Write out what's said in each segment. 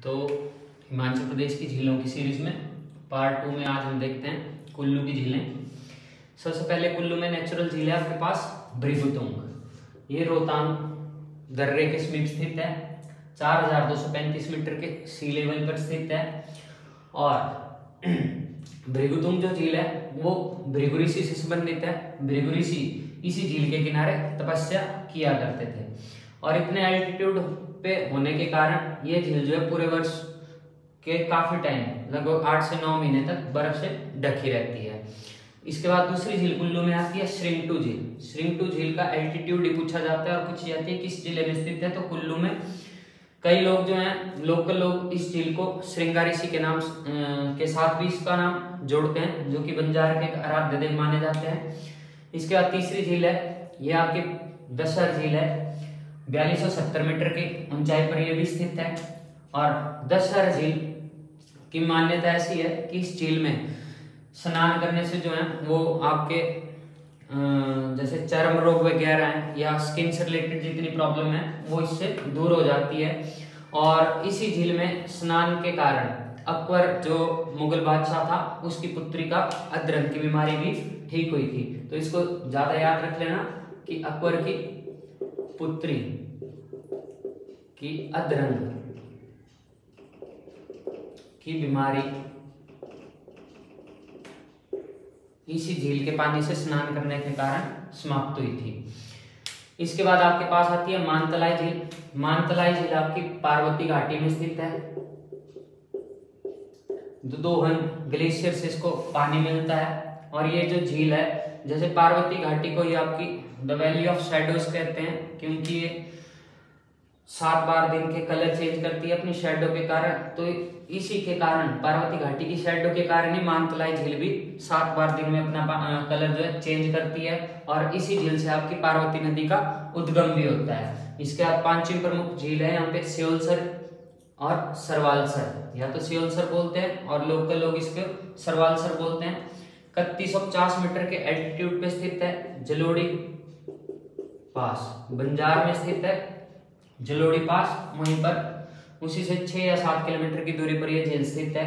तो हिमाचल प्रदेश की झीलों की सीरीज में पार्ट 2 में आज हम देखते हैं कुल्लू की झीलें। सबसे पहले कुल्लू में नेचुरल झील है आपके पास भृगुतुंग। ये रोहतांग दर्रे के समीप स्थित है, 4235 मीटर के सी लेवल पर स्थित है। और भृगुतुंग जो झील है वो भृगु ऋषि से संबंधित है। भृगु ऋषि इसी झील के किनारे तपस्या किया करते थे और इतने एल्टीट्यूड पे होने के कारण ये झील जो है पूरे वर्ष के काफी टाइम लगभग 8 से 9 महीने तक बर्फ से ढकी रहती है। इसके बाद दूसरी झील कुल्लू में आती है श्रिंगटू झील। श्रिंगटू झील का एल्टीट्यूड ही पूछा जाता है और पूछी जाती है किस जिले में स्थित है, तो कुल्लू में। कई लोग जो हैं लोकल लोग इस झील को श्रृंगा ऋषि के नाम के साथ भी इसका नाम जोड़ते हैं, जो कि बंजार के आराध्य देव माने जाते हैं। इसके बाद तीसरी झील है, ये आपकी दशहर झील है, 4270 मीटर की ऊंचाई पर यह भी स्थित है। और दशहर झील की मान्यता ऐसी है कि इस झील में स्नान करने से जो है वो आपके जैसे चर्म रोग वगैरह हैं या स्किन से रिलेटेड जितनी प्रॉब्लम है वो इससे दूर हो जाती है। और इसी झील में स्नान के कारण अकबर जो मुगल बादशाह था उसकी पुत्री का अधरंग की बीमारी भी ठीक हुई थी। तो इसको ज्यादा याद रख लेना कि अकबर की पुत्री की अधरंग की बीमारी इसी झील के पानी से स्नान करने के कारण समाप्त हुई थी। इसके बाद आपके पास आती है मानतलाई झील। मानतलाई झील आपकी पार्वती घाटी में स्थित है। दुदोहन ग्लेशियर से इसको पानी मिलता है। और ये जो झील है, जैसे पार्वती घाटी को ये आपकी द वैली ऑफ शैडोज कहते हैं, क्योंकि ये 7 बार दिन के कलर चेंज करती है अपनी शैडो के कारण। तो इसी के कारण पार्वती घाटी की शैडो के कारण ही मानतलाई झील भी 7 बार दिन में अपना कलर जो है चेंज करती है। और इसी झील से आपकी पार्वती नदी का उद्गम भी होता है। इसके बाद 5वीं प्रमुख झील है यहाँ पे स्योलसर और सरवालसर, या तो स्योलसर बोलते हैं और लोकल लोग इसको सरवालसर बोलते हैं। 3150 मीटर के एल्टीट्यूड पे स्थित है। जलोड़ी पास बंजार में स्थित है। जलोड़ी पास वहीं पर उसी से 6 या 7 किलोमीटर की दूरी पर यह झील स्थित है।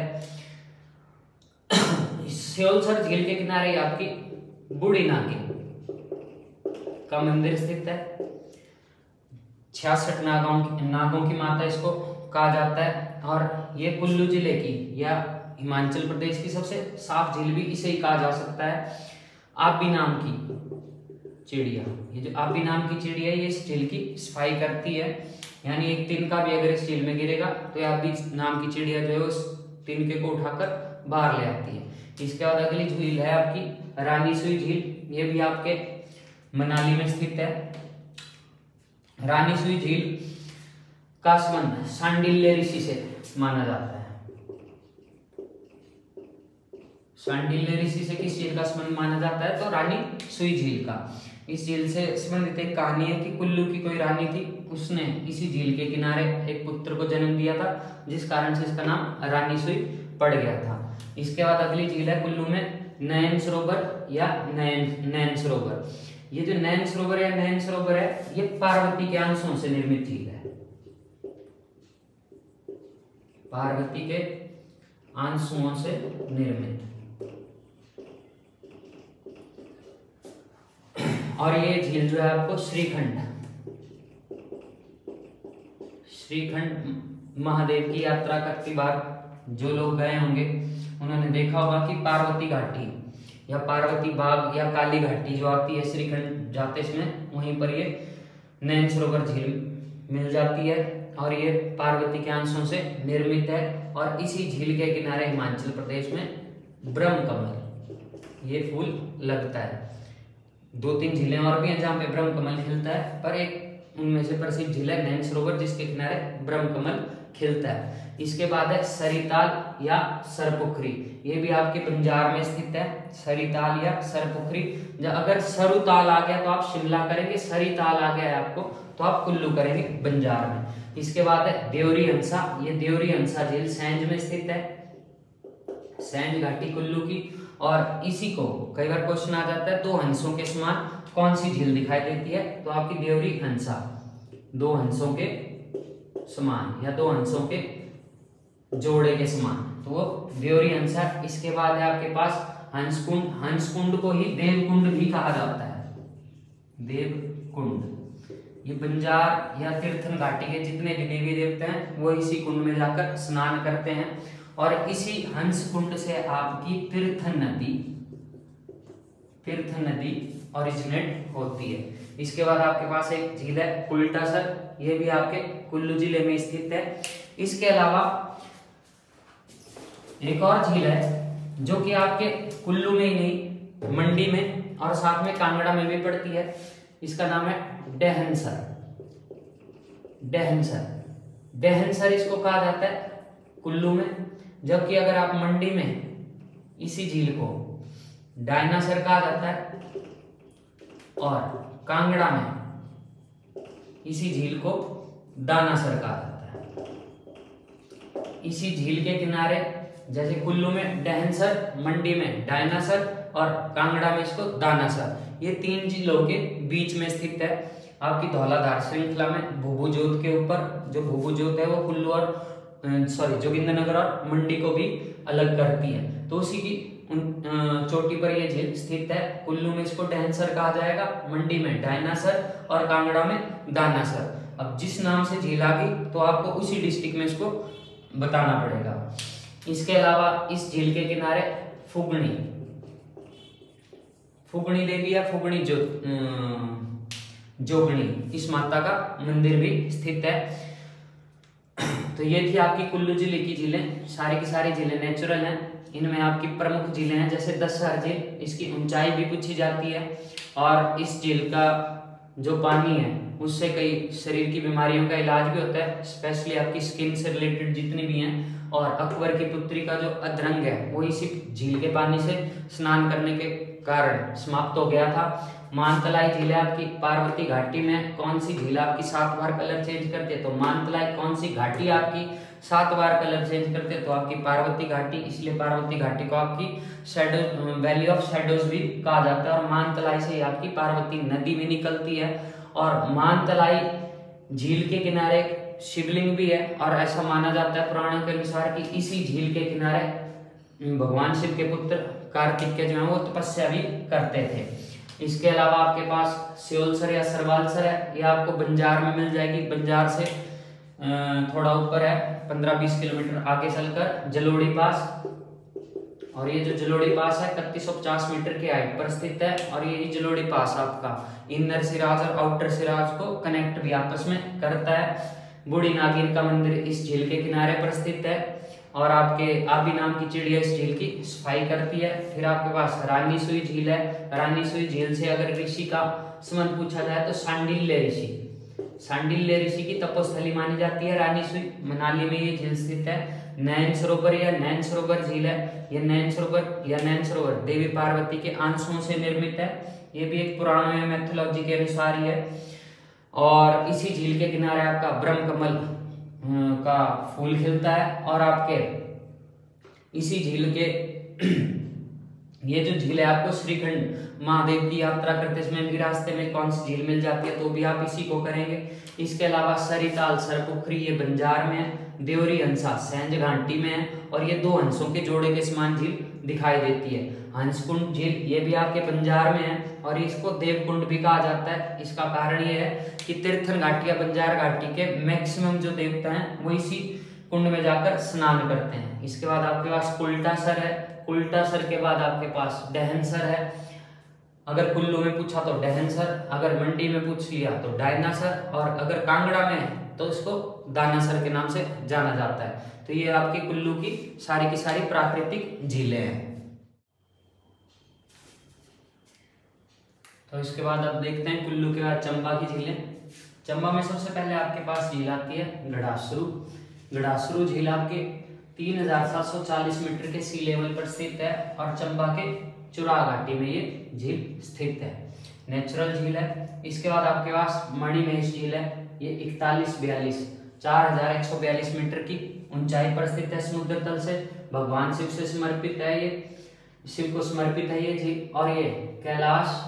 स्योलसर झील के किनारे आपकी बूढ़ी नागिन का मंदिर स्थित है। 66 नागों की माता इसको कहा जाता है। और ये कुल्लू जिले की या हिमाचल प्रदेश की सबसे साफ झील भी इसे ही कहा जा सकता है। आबी नाम की चिड़िया, ये जो आबी नाम की चिड़िया ये इस झील की सफाई करती है, यानी एक तिनका भी अगर इस झील में गिरेगा तो आबी नाम की चिड़िया जो है उस तिनके को उठाकर बाहर ले आती है। इसके बाद अगली झील है आपकी रानी सुई झील। ये भी आपके मनाली में स्थित है। रानी सुई झील का संबंध सांडिल्य ऋषि से माना जाता है। सांडिल्य ऋषि से किस झील का संबंध माना जाता है, तो रानी सुई झील का। इस झील से संबंधित एक कहानी है कि कुल्लू की कोई रानी थी, उसने इसी झील के किनारे एक पुत्र को जन्म दिया था, जिस कारण से इसका नाम रानी सुई पड़ गया था। इसके बाद अगली झील है कुल्लू में नयन सरोवर या नयन सरोवर। ये जो नयन सरोवर या नयन सरोवर है ये पार्वती के अंशों से निर्मित झील है। पार्वती के अंशों से निर्मित। और ये झील जो है आपको श्रीखंड महादेव की यात्रा करती बार जो लोग गए होंगे उन्होंने देखा होगा कि पार्वती घाटी या पार्वती बाग या काली घाटी जो आती है श्रीखंड जाते इसमें, वहीं पर ये नयन सरोवर झील मिल जाती है। और ये पार्वती के अंशों से निर्मित है। और इसी झील के किनारे हिमाचल प्रदेश में ब्रह्म कमल ये फूल लगता है। 2-3 झीलें और भी हैं जहाँ पे ब्रह्म कमल खिलता है, पर एक उनमें से प्रसिद्ध झील है नयन सरोवर जिसके किनारे ब्रह्म कमल खिलता है। इसके बाद है सरिताल या सरपुखरी। ये भी आपके बंजार में स्थित है। सरिताल या सरपुखरी। अगर सरुताल आ गया तो आप शिमला करेंगे, सरिताल आ गया है आपको तो आप कुल्लू करेंगे बंजार में। इसके बाद है देवरी हंसा। ये देवरी हंसा झील सैंज में स्थित है, सैंज घाटी कुल्लू की। और इसी को कई बार क्वेश्चन आ जाता है 2 हंसों के समान कौन सी झील दिखाई देती है, तो आपकी देवरी हंसा 2 हंसों के समान या 2 हंसों के जोड़े के समान, तो वो देवरी हंस है। इसके बाद है आपके पास हंसकुंड। हंसकुंड को ही देवकुंड भी कहा जाता है, देवकुंड। ये बंजार या तीर्थन घाटी के जितने भी देवी देवता हैं वो इसी कुंड में जाकर स्नान करते हैं, और इसी हंस कुंड से आपकी तीर्थन नदी ओरिजिनेट होती है। इसके बाद आपके पास एक झील है कुल्टासर, ये भी आपके कुल्लू जिले में स्थित है। इसके अलावा एक और झील है जो कि आपके कुल्लू में ही नहीं, मंडी में और साथ में कांगड़ा में भी पड़ती है। इसका नाम है डेहनसर। डेहनसर इसको कहा जाता है कुल्लू में, जबकि अगर आप मंडी में इसी झील को डायनासर कहा जाता है, और कांगड़ा में इसी झील को दानासर कहा जाता है। इसी झील के किनारे, जैसे कुल्लू में डेहनसर, मंडी में डायनासर और कांगड़ा में इसको दानासर, ये 3 जिलों के बीच में स्थित है। आपकी धौलाधार श्रृंखला में भूभुजोत के ऊपर, जो भूभुजोत है वो कुल्लू और जोगिंद्रनगर और मंडी को भी अलग करती है, तो उसी की चोटी पर यह झील स्थित है। कुल्लू में इसको डेहनसर कहा जाएगा, मंडी में डायनासर और कांगड़ा में दानासर। अब जिस नाम से झील आ गई तो आपको उसी डिस्ट्रिक्ट में इसको बताना पड़ेगा। इसके अलावा इस झील के किनारे फुगणी देवी या फुगणी जोगणी, इस माता का मंदिर भी स्थित है। तो ये थी आपकी कुल्लू जिले की झीलें। सारी की सारी झीलें नेचुरल हैं। इनमें आपकी प्रमुख झीलें हैं जैसे दसहर झील, इसकी ऊंचाई भी पूछी जाती है, और इस झील का जो पानी है उससे कई शरीर की बीमारियों का इलाज भी होता है, स्पेशली आपकी स्किन से रिलेटेड जितनी भी हैं। और अकबर की पुत्री का जो अधरंग है वो इसी झील के पानी से स्नान करने के कारण समाप्त हो गया था। मानतलाई झील है आपकी पार्वती घाटी में। कौन सी झील आपकी 7 बार कलर चेंज करती है? तो मानतलाई। कौन सी घाटी आपकी 7 बार कलर चेंज करते हैं? तो आपकी पार्वती घाटी। इसलिए पार्वती घाटी को आपकी शैडो, वैली ऑफ शैडोज भी कहा जाता है। और मानतलाई से आपकी पार्वती नदी भी निकलती है। और मानतलाई झील के किनारे एक शिवलिंग भी है, और ऐसा माना जाता है पुराणों के अनुसार कि इसी झील के किनारे भगवान शिव के पुत्र कार्तिक के जो है वो तपस्या भी करते थे। इसके अलावा आपके पास स्योलसर या सरवालसर है, ये आपको बंजार में मिल जाएगी। बंजार से थोड़ा ऊपर है, 15-20 किलोमीटर आगे चलकर जलोड़ी पास। और ये जो जलोड़ी पास है 3150 मीटर की हाइट पर स्थित है। और ये जलोड़ी पास आपका इनर सिराज और आउटर सिराज को कनेक्ट भी आपस में करता है। बूढ़ी नागिन का मंदिर इस झील के किनारे पर स्थित है। और आपके आबी नाम की चिड़िया इस झील की सफाई करती है। फिर आपके पास रानी सुई झील है। रानी सुई झील से अगर ऋषि का संबंध पूछा जाए तो सांडिल्य ऋषि की तपोस्थली मानी जाती है रानी सुई। मनाली में ये झील स्थित है। नैन सरोवर या नैन सरोवर झील है। ये नैन सरोवर देवी पार्वती के अंशों से निर्मित है। ये भी एक पुराण में मैथोलॉजी के अनुसार ही है। और इसी झील के किनारे आपका ब्रह्म कमल का फूल खिलता है। और आपके इसी झील के ये जो झील है आपको श्रीखंड महादेव की यात्रा करते समय भी रास्ते में कौन सी झील मिल जाती है, तो भी आप इसी को करेंगे। इसके अलावा सरिताल सरपुखरी ये बंजार में है। देवरी हंसा सैंज घाटी में है। और ये 2 हंसों के जोड़े के समान झील दिखाई देती है। हंसकुंड झील ये भी आपके बंजार में है, और इसको देवकुंड भी कहा जाता है। इसका कारण ये है कि तीर्थन घाटी या बंजार घाटी के मैक्सिमम जो देवता हैं वो इसी कुंड में जाकर स्नान करते हैं। इसके बाद आपके पास कुल्टासर है। कुल्टासर के बाद आपके पास डेहनसर है। अगर कुल्लू में पूछा तो डेहनसर, अगर मंडी में पूछ लिया तो डायनासर, और अगर कांगड़ा में तो इसको दानासर के नाम से जाना जाता है। तो ये आपकी कुल्लू की सारी प्राकृतिक झीलें हैं। तो इसके बाद आप देखते हैं कुल्लू के बाद चंबा की झीलें। चंबा में सबसे पहले आपके पास झील आती है गढ़ासरू। गढ़ासरू झील आपके 3740 मीटर के सी लेवल पर स्थित है। और चंबा के चुरा घाटी में ये झील स्थित है। नेचुरल झील है। इसके बाद आपके पास मणिमहेश झील है। ये 4142 मीटर की ऊंचाई पर स्थित है समुद्र तल से। भगवान शिव से समर्पित है, ये शिव को समर्पित है ये झील। और ये कैलाश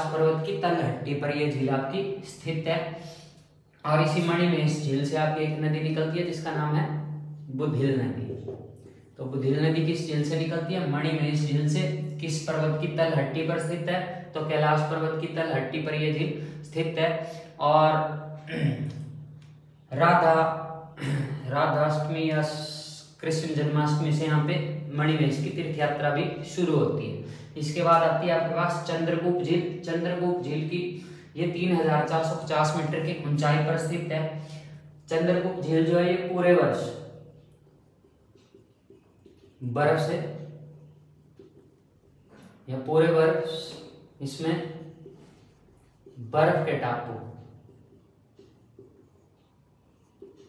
पर्वत की तलहटी पर यह झील आपकी स्थित है। और इसी मणिमहेश झील से आपकी एक नदी निकलती है जिसका नाम है बुधिल नदी। तो बुधिल नदी किस झील से निकलती है? मणिमहेश झील से। किस पर्वत की तलहटी पर स्थित है? तो कैलाश पर्वत की तलहटी पर यह झील स्थित है। और राधाष्टमी या कृष्ण जन्माष्टमी से यहाँ पे मणिमहेश की तीर्थ यात्रा भी शुरू होती है। इसके बाद आती है आपके पास चंद्रगुप्त झील। चंद्रगुप्त झील की ये 3450 मीटर की ऊंचाई पर स्थित है। चंद्रगुप्त झील जो है ये पूरे वर्ष बर्फ से या पूरे वर्ष इसमें बर्फ के टापू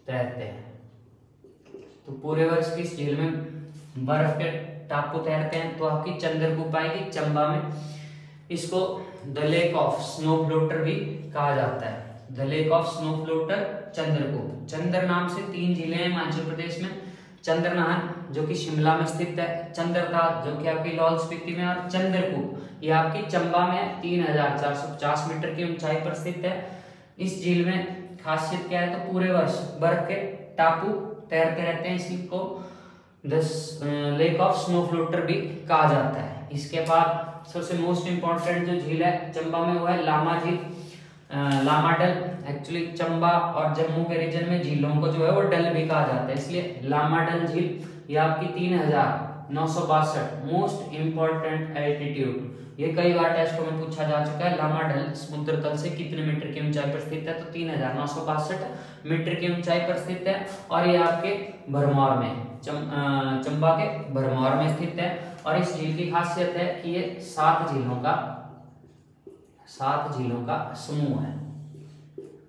तैरते हैं। तो पूरे वर्ष की इस झील में बर्फ के टापू तैरते हैं। तो आपकी चंद्रगुप्त आएगी चंबा में। इसको the lake of snow floater भी कहा जाता है। The lake of snow floater Chandragupta. Chandra नाम से 3 झीलें हैं हिमाचल प्रदेश में। चंद्रनाहन जो कि शिमला में स्थित है, चंद्रताल जो कि आपकी लाहौल स्पीति में, और चंद्रकूप ये आपकी चंबा में 3450 मीटर की ऊंचाई पर स्थित है। इस झील में खासियत क्या है? तो पूरे वर्ष बर्फ के टापू तैरते रहते हैं। इसी को the lake of snow floater भी कहा जाता है। इसके बाद सबसे मोस्ट इंपॉर्टेंट जो झील है चंबा में वो है लामा झील, लामा डल। एक्चुअली चंबा और जम्मू के रीजन में झीलों को जो है वो डल भी कहा जाता है, इसलिए लामा डल झील ये आपकी 3962 मोस्ट इंपॉर्टेंट एल्टीट्यूड। ये कई बार टेस्टों में पूछा जा चुका है। लामा डल समुद्र तल से कितने मीटर की ऊंचाई पर स्थित है? तो 3962 मीटर की ऊंचाई पर स्थित है। और ये आपके भरमौर में चंबा के भरमौर में स्थित है। और इस झील की खासियत है कि ये 7 झीलों का समूह है।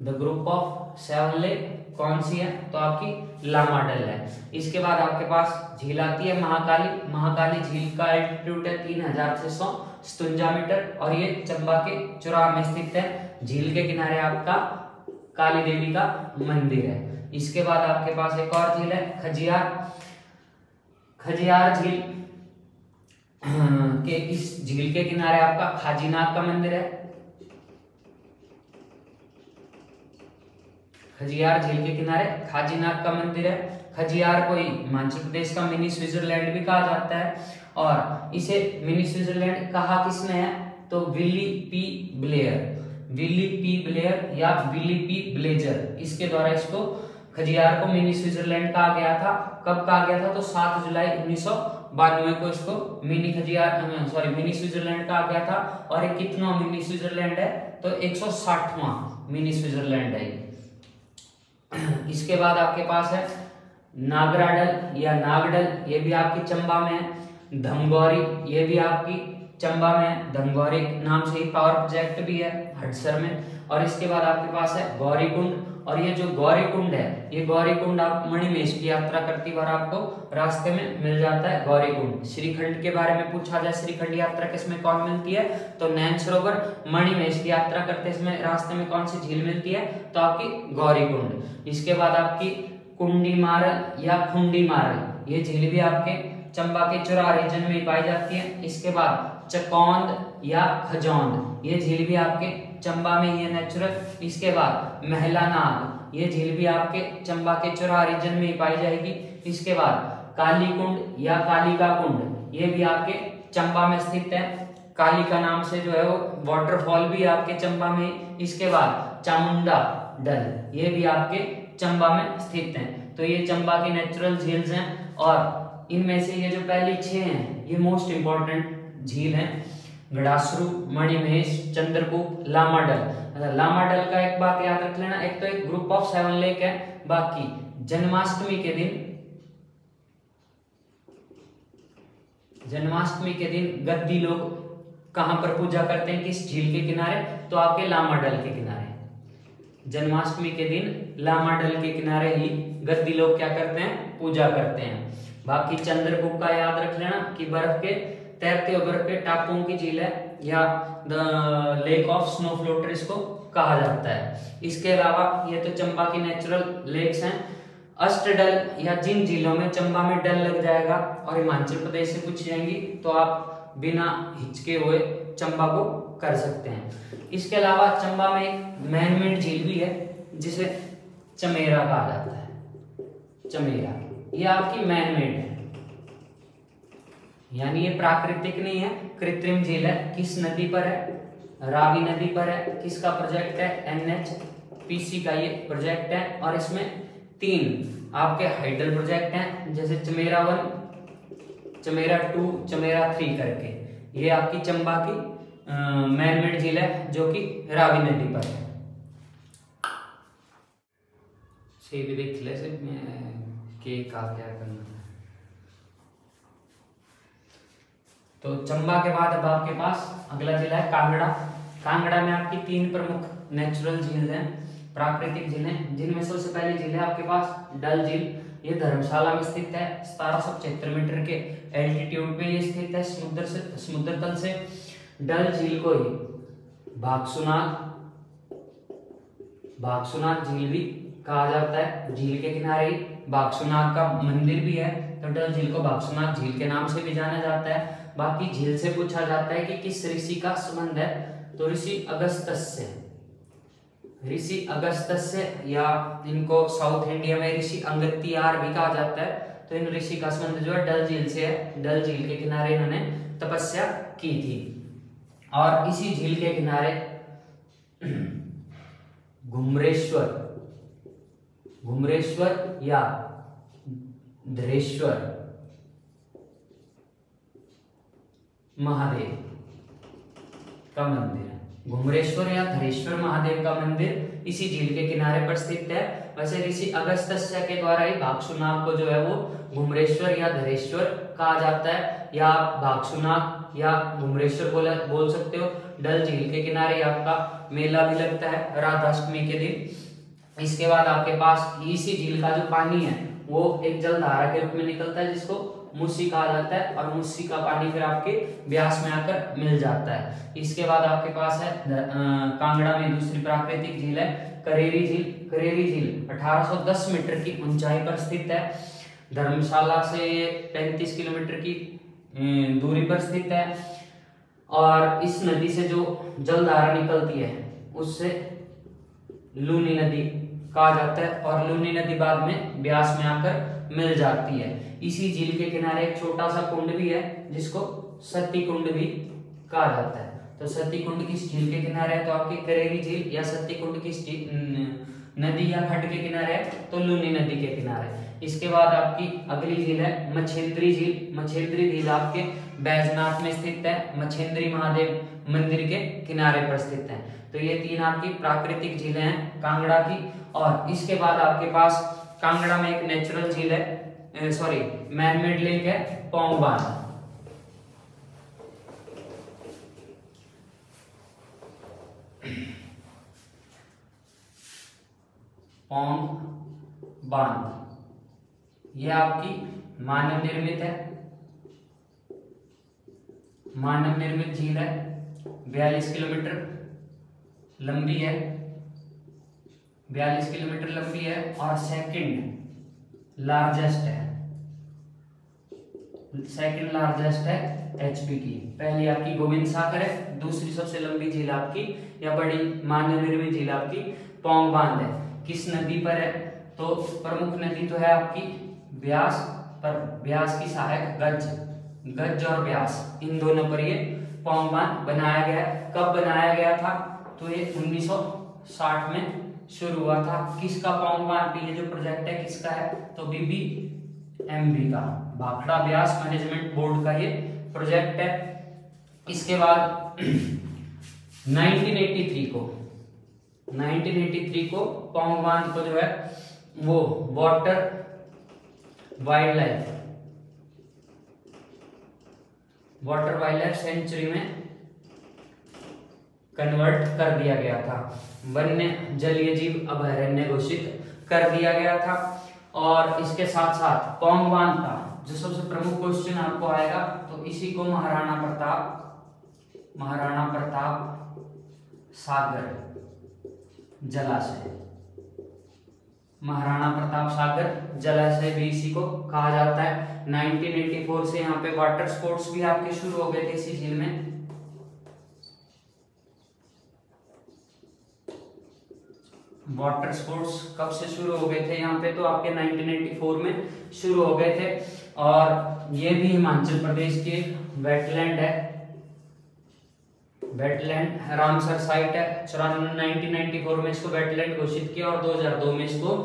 द ग्रुप ऑफ 7 लेक कौन सी है? तो आपकी लामा डल है। इसके बाद आपके पास झील आती है महाकाली। महाकाली झील का एल्टीट्यूड है 3657 मीटर और ये चंबा के चुराह में स्थित है। झील के किनारे आपका काली देवी का मंदिर है। इसके बाद आपके पास एक और झील है खजियार। खजियार झील के इस झील के किनारे आपका खाजीनाथ का मंदिर है। खजियार झील के किनारे खाजीनाथ का मंदिर है। खजियार को हिमाचल प्रदेश का मिनी स्विट्जरलैंड भी कहा जाता है। और इसे मिनी स्विट्जरलैंड कहा किसने है? तो विली पी ब्लेयर या विली पी ब्लेजर, इसके द्वारा इसको खजियार को मिनी स्विट्जरलैंड कहा गया था। कब कहा गया था? तो 7 जुलाई 1992 को इसको मिनी स्विट्जरलैंड कहा गया था। और ये कितना मिनी स्विट्जरलैंड है? तो 160वां मिनी स्विट्जरलैंड है। इसके बाद आपके पास है नागराडल या नागडल, ये भी आपकी चंबा में है। धमगौरी ये भी आपकी चंबा में है। धमगौरी नाम से ही पावर प्रोजेक्ट भी है हडसर में। और इसके बाद आपके पास है गौरीकुंड। और ये जो गौरीकुंड है, ये गौरीकुंड आप मणिमहेश की यात्रा करती बार आपको रास्ते में मिल जाता है गौरीकुंड। श्रीखंड के बारे में पूछा जाए, श्रीखंड यात्रा किसमें कौन मिलती है? तो नैन सरोवर। मणिमहेश की यात्रा करते समय रास्ते में कौन सी झील मिलती है? तो आपकी गौरीकुंड। इसके बाद आपकी कुंडीमारल या खुंडीमारल, ये झील भी आपके चंबा के चुराह रीजन में पाई जाती है। इसके बाद चकौंद या खजौंद, ये झील भी आपके चंबा में ही है नेचुरल। इसके बाद महिला नाग, ये झील भी आपके चंबा के चुराह रीजन में ही पाई जाएगी। इसके बाद काली कुंड या कालिका कुंड, ये भी आपके चंबा में स्थित है। कालिका नाम से जो है वो वाटरफॉल भी आपके चंबा में। इसके बाद चामुंडा डल, ये भी आपके चंबा में स्थित है। तो ये चंबा की नेचुरल झील्स हैं। और इनमें से ये जो पहली 6 हैं ये मोस्ट इंपॉर्टेंट झील हैं। गड़ासरू, मणिमहेश, चंद्रगुप्त, लामा डल। लामा डल का एक बात याद रख लेना, एक तो एक ग्रुप ऑफ 7 लेक है। बाकी जन्माष्टमी के दिन गद्दी लोग कहां पर पूजा करते हैं? किस झील के किनारे? तो आपके लामा डल के किनारे। जन्माष्टमी के दिन लामा डल के किनारे ही गद्दी लोग क्या करते हैं? पूजा करते हैं। बाकी चंद्रगुप्त का याद रख लेना कि बर्फ के तैरते हुए बर्फ के टापुओं की झील है या the lake of snow floater इसको कहा जाता है। इसके अलावा ये तो चंबा की नेचुरल लेक्स हैं। अष्टडल या जिन झीलों में चंबा में डल लग जाएगा और हिमाचल प्रदेश से पूछ जाएंगी तो आप बिना हिचके हुए चंबा को कर सकते हैं। इसके अलावा चंबा में एक मैनमेड झील भी है जिसे चमेरा कहा जाता है। चमेरा ये आपकी मैनमेड है, यानी ये प्राकृतिक नहीं है, कृत्रिम झील है। किस नदी पर है? रावी नदी पर है। किसका प्रोजेक्ट है? NHPC का ये प्रोजेक्ट है। और इसमें 3 आपके हाइडल प्रोजेक्ट हैं, जैसे चमेरा 1, चमेरा 2, चमेरा 3 करके। ये आपकी चंबा की मैनमेड झील है जो कि रावी नदी पर है। से भी देख ले से के का क्या करना है। तो चंबा के बाद अब आपके पास अगला जिला है कांगड़ा। कांगड़ा में आपकी 3 प्रमुख नेचुरल झील हैं, प्राकृतिक झीलें, जिनमें सबसे पहली झील है आपके पास डल झील। ये धर्मशाला में स्थित है। 1775 मीटर के एल्टीट्यूड पे ये स्थित है समुद्र तल से। डल झील को ही भागसुनाग झील भी कहा जाता है। झील के किनारे भागसुनाग का मंदिर भी है, तो डल झील को भागसुनाग झील के नाम से भी जाना जाता है। बाकी झील से पूछा जाता है कि किस ऋषि का संबंध है, तो ऋषि अगस्त्यस से। ऋषि अगस्त्यस से, या इनको साउथ इंडिया में ऋषि अंगत्यार भी कहा जाता है। तो इन ऋषि का संबंध जो है डल झील से है। डल झील के किनारे इन्होंने तपस्या की थी। और इसी झील के किनारे घुमरेश्वर या धरेश्वर महादेव का मंदिर है। घुमरेश्वर या धरेश्वर महादेव का मंदिर इसी झील के किनारे पर स्थित है। वैसे ऋषि अगस्त्य के द्वारा ही भागसुनाग को जो है वो घुमरेश्वर या धरेश्वर कहा जाता है, या भागसुनाग या घुमरेश्वर बोल सकते हो। डल झील के किनारे आपका मेला भी लगता है राधाष्टमी के दिन। इसके बाद आपके पास इसी झील का जो पानी है वो एक जलधारा के रूप में निकलता है, जिसको मुस्सी कहा जाता है। और मुस्सी का पानी फिर आपके ब्यास में आकर मिल जाता है। इसके बाद आपके पास है कांगड़ा में दूसरी प्राकृतिक झील है करेरी झील। करेरी झील 1810 मीटर की ऊंचाई पर स्थित है। धर्मशाला से 35 किलोमीटर की दूरी पर स्थित है। और इस नदी से जो जलधारा निकलती है उससे लूनी नदी कहा जाता है। और लूनी नदी बाद में ब्यास में आकर मिल जाती है। इसी झील के किनारे एक छोटा सा कुंड भी है जिसको सती कुंड भी कहा जाता है। तो सती कुंड किस झील के किनारे है? तो आपकी करेरी झील या सती कुंड किस नदी या खड्ड के किनारे है? तो लूनी नदी के किनारे। इसके बाद आपकी अगली झील है मछेंद्री झील। मछेंद्री झील आपके बैजनाथ में स्थित है। मछेंद्री महादेव मंदिर के किनारे पर स्थित है। तो ये 3 आपकी प्राकृतिक झीलें हैं कांगड़ा की। और इसके बाद आपके पास कांगड़ा में एक नेचुरल झील है, मैनमेड लेक है पौंग बांध। पौंग बांध यह आपकी मानव निर्मित है, मानव निर्मित झील है। 42 किलोमीटर लंबी है, 42 किलोमीटर लंबी है। और सेकंड लार्जेस्ट है एचपी की। पहली आपकी गोविंद सागर है, दूसरी सबसे लंबी झील आपकी या बड़ी मानव निर्मित झील आपकी पौंग बांध है। किस नदी पर है? तो प्रमुख नदी तो है आपकी ब्यास, पर ब्यास की सहायक गज और ब्यास, इन दोनों पर ये पौंग बांध बनाया गया है। कब बनाया गया था? तो ये 1960 में शुरू हुआ था। किसका पौंग बांध? ये जो प्रोजेक्ट है किसका है? तो BBMB का, भाखड़ा ब्यास मैनेजमेंट बोर्ड का ये प्रोजेक्ट है। इसके बाद 1983 को पौंग बांध को जो है वो वाटर वाइल्ड सेंचुरी में कन्वर्ट कर दिया गया था, वन्य जलीय जीव अभयारण्य घोषित कर दिया गया था। और इसके साथ साथ पौंग बांध का जो सबसे प्रमुख क्वेश्चन आपको आएगा, तो इसी को महाराणा प्रताप सागर जलाशय, महाराणा प्रताप सागर जलाशय भी इसी को कहा जाता है। 1984 से यहाँ पे वाटर स्पोर्ट्स भी आपके शुरू हो गए थे इसी झील में। वाटर स्पोर्ट्स कब से शुरू हो गए थे यहाँ पे, तो आपके 1994 में शुरू हो गए थे। और ये भी हिमाचल प्रदेश की वेटलैंड है, वेटलैंड रामसर साइट है। 1994 में इसको वेटलैंड घोषित किया और 2002 में इसको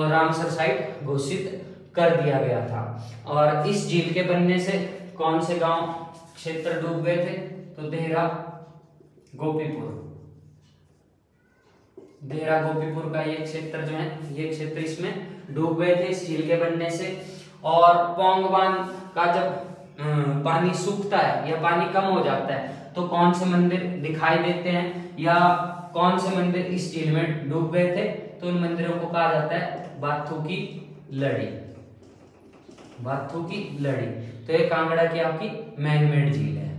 रामसर साइट घोषित कर दिया गया था। और इस झील के बनने से कौन से गांव क्षेत्र डूब गए थे, तो देहरा गोपीपुर, देहरा गोपीपुर का ये क्षेत्र जो है, ये क्षेत्र इसमें डूब गए थे इस झील के बनने से। और पौंग बांध का जब पानी सूखता है या पानी कम हो जाता है तो कौन से मंदिर दिखाई देते हैं या कौन से मंदिर इस झील में डूब गए थे, तो उन मंदिरों को कहा जाता है बाथू की लड़ी, बाथू की लड़ी। तो ये कांगड़ा की आपकी मैन मेड झील है।